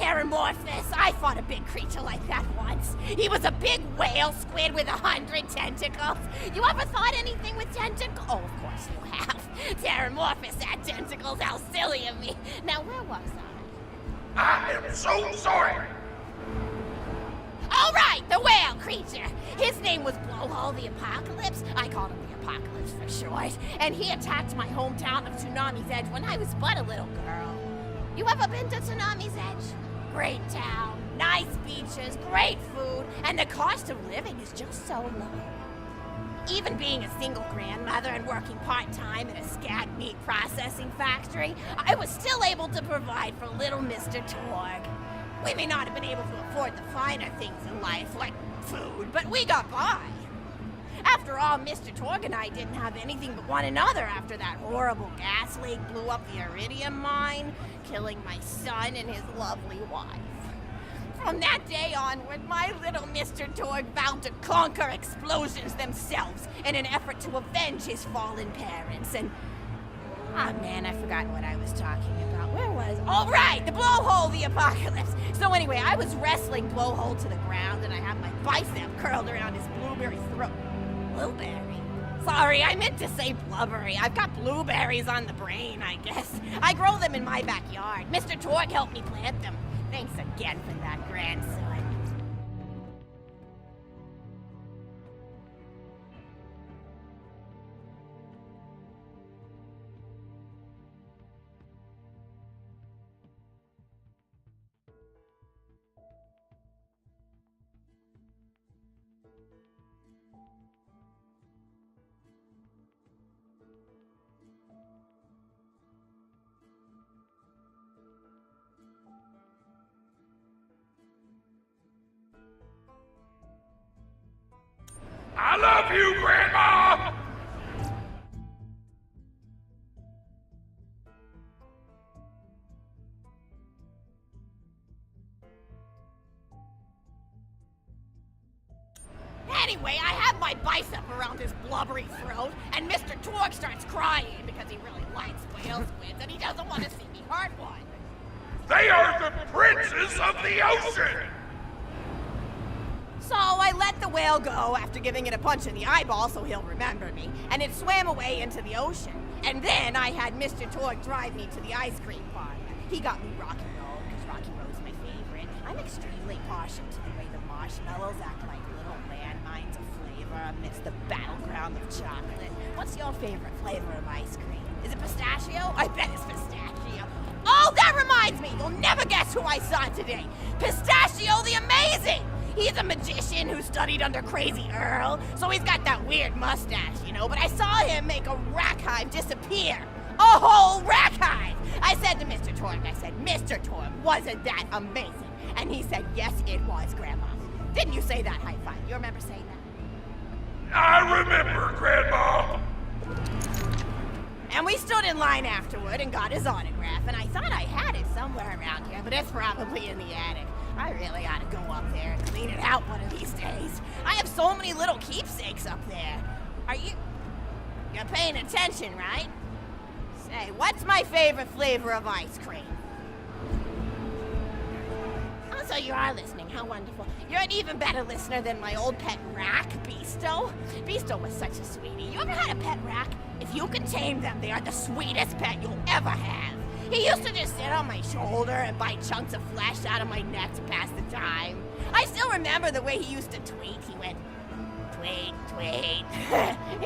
Pteramorphus. I fought a big creature like that once. He was a big whale squid with 100 tentacles. You ever thought anything with tentacles? Oh, of course you have. Pteramorphus had tentacles. How silly of me. Now, where was I? I am so sorry. All right, the whale creature. His name was Blowhole the Apocalypse. I called him the Apocalypse for short. And he attacked my hometown of Tsunami's Edge when I was but a little girl. You ever been to Tsunami's Edge? Great town, nice beaches, great food, and the cost of living is just so low. Even being a single grandmother and working part-time in a scat meat processing factory, I was still able to provide for little Mr. Torg. We may not have been able to afford the finer things in life, like food, but we got by. After all, Mr. Torg and I didn't have anything but one another after that horrible gas leak blew up the iridium mine, killing my son and his lovely wife. From that day onward, my little Mr. Torg vowed to conquer explosions themselves in an effort to avenge his fallen parents, and... oh man, I forgot what I was talking about. Where was... oh right, the Blowhole the Apocalypse! So anyway, I was wrestling Blowhole to the ground, and I had my bicep curled around his blueberry throat. Blueberry? Sorry, I meant to say blubbery. I've got blueberries on the brain, I guess. I grow them in my backyard. Mr. Torg helped me plant them. Thanks again for that, grandson. I love you, Grandma! Anyway, I have my bicep around his blubbery throat, and Mr. Torg starts crying because he really likes whale squids and he doesn't want to see me hurt one. They are the princes of the ocean! So I let the whale go after giving it a punch in the eyeball so he'll remember me, and it swam away into the ocean. And then I had Mr. Torg drive me to the ice cream parlor. He got me Rocky Road, because Rocky Road's my favorite. I'm extremely partial to the way the marshmallows act like little landmines of flavor amidst the battleground of chocolate. What's your favorite flavor of ice cream? Is it pistachio? I bet it's pistachio. Oh, that reminds me! You'll never guess who I saw today! Pistachio the Amazing! He's a magician who studied under Crazy Earl, so he's got that weird mustache, you know, but I saw him make a rack hive disappear. A whole rack hive! I said to Mr. Torg, Mr. Torg, wasn't that amazing? And he said, yes, it was, Grandma. Didn't you say that high five? You remember saying that? I remember, Grandma! And we stood in line afterward and got his autograph, and I thought I had it somewhere around here, but it's probably in the attic. I really ought to go up there and clean it out one of these days. I have so many little keepsakes up there. You're paying attention, right? Say, what's my favorite flavor of ice cream? Oh, so you are listening, how wonderful. You're an even better listener than my old pet rack, Beasto. Beasto was such a sweetie. You ever had a pet rack? If you can tame them, they are the sweetest pet you'll ever have. He used to just sit on my shoulder and bite chunks of flesh out of my neck to pass the time. I still remember the way he used to tweet. He went, tweet, tweet.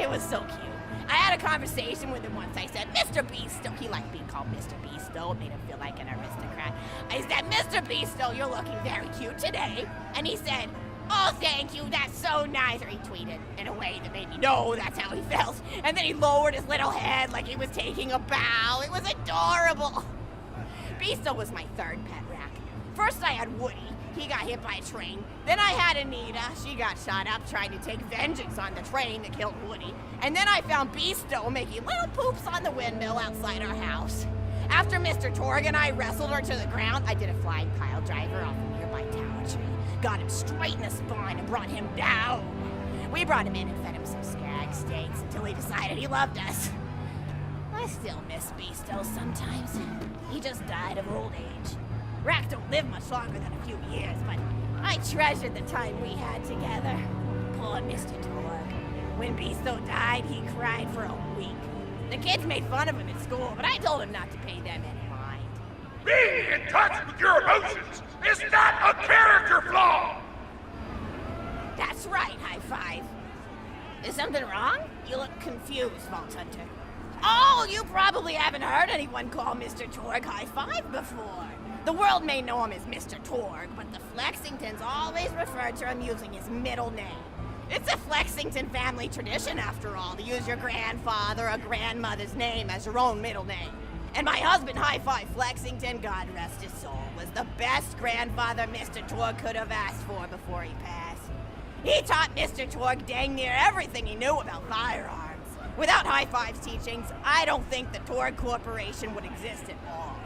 It was so cute. I had a conversation with him once. I said, Mr. Beasto. He liked being called Mr. Beasto. It made him feel like an aristocrat. I said, Mr. Beasto, you're looking very cute today. And he said, oh, thank you, that's so nice. Or he tweeted in a way that made me know that's how he felt. And then he lowered his little head like he was taking a bow. It was adorable. Beasto was my third pet rack. First I had Woody. He got hit by a train. Then I had Anita. She got shot up trying to take vengeance on the train that killed Woody. And then I found Beasto making little poops on the windmill outside our house. After Mr. Torg and I wrestled her to the ground, I did a flying pile driver off a nearby tower tree. Got him straight in the spine and brought him down. We brought him in and fed him some skag steaks until he decided he loved us. I still miss Beasto sometimes. He just died of old age. Rack don't live much longer than a few years, but I treasured the time we had together. Poor Mr. Torg. When Beasto died, he cried for a week. The kids made fun of him at school, but I told him not to pay them any mind. Being in touch with your emotions is not a character flaw! That's right, High Five. Is something wrong? You look confused, Vault Hunter. Oh, you probably haven't heard anyone call Mr. Torg High Five before. The world may know him as Mr. Torg, but the Flexingtons always refer to him using his middle name. It's a Flexington family tradition, after all, to use your grandfather or grandmother's name as your own middle name. And my husband, High Five Flexington, God rest his soul, was the best grandfather Mr. Torg could have asked for before he passed. He taught Mr. Torg dang near everything he knew about firearms. Without High Five's teachings, I don't think the Torg Corporation would exist at all.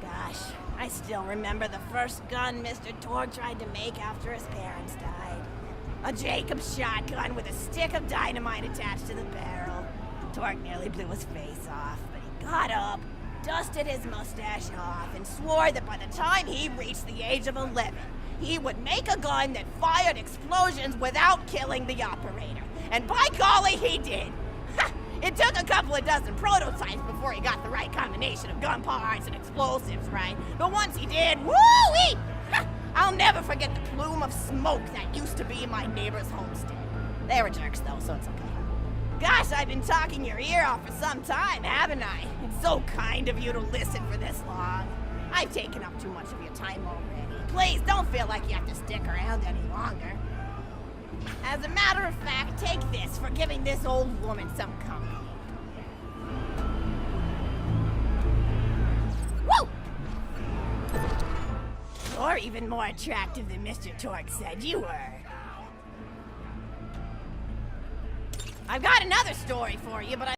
Gosh, I still remember the first gun Mr. Torg tried to make after his parents died. A Jacobs shotgun with a stick of dynamite attached to the barrel. Torg nearly blew his face off, but he got up, dusted his mustache off, and swore that by the time he reached the age of 11, he would make a gun that fired explosions without killing the operator. And by golly, he did! It took a couple of dozen prototypes before he got the right combination of gun parts and explosives right. But once he did, woo-wee! I'll never forget the plume of smoke that used to be my neighbor's homestead. They were jerks though, so it's okay. Gosh, I've been talking your ear off for some time, haven't I? It's so kind of you to listen for this long. I've taken up too much of your time already. Please don't feel like you have to stick around any longer. As a matter of fact, take this for giving this old woman some company. Woo! You're even more attractive than Mr. Torg said you were. I've got another story for you, but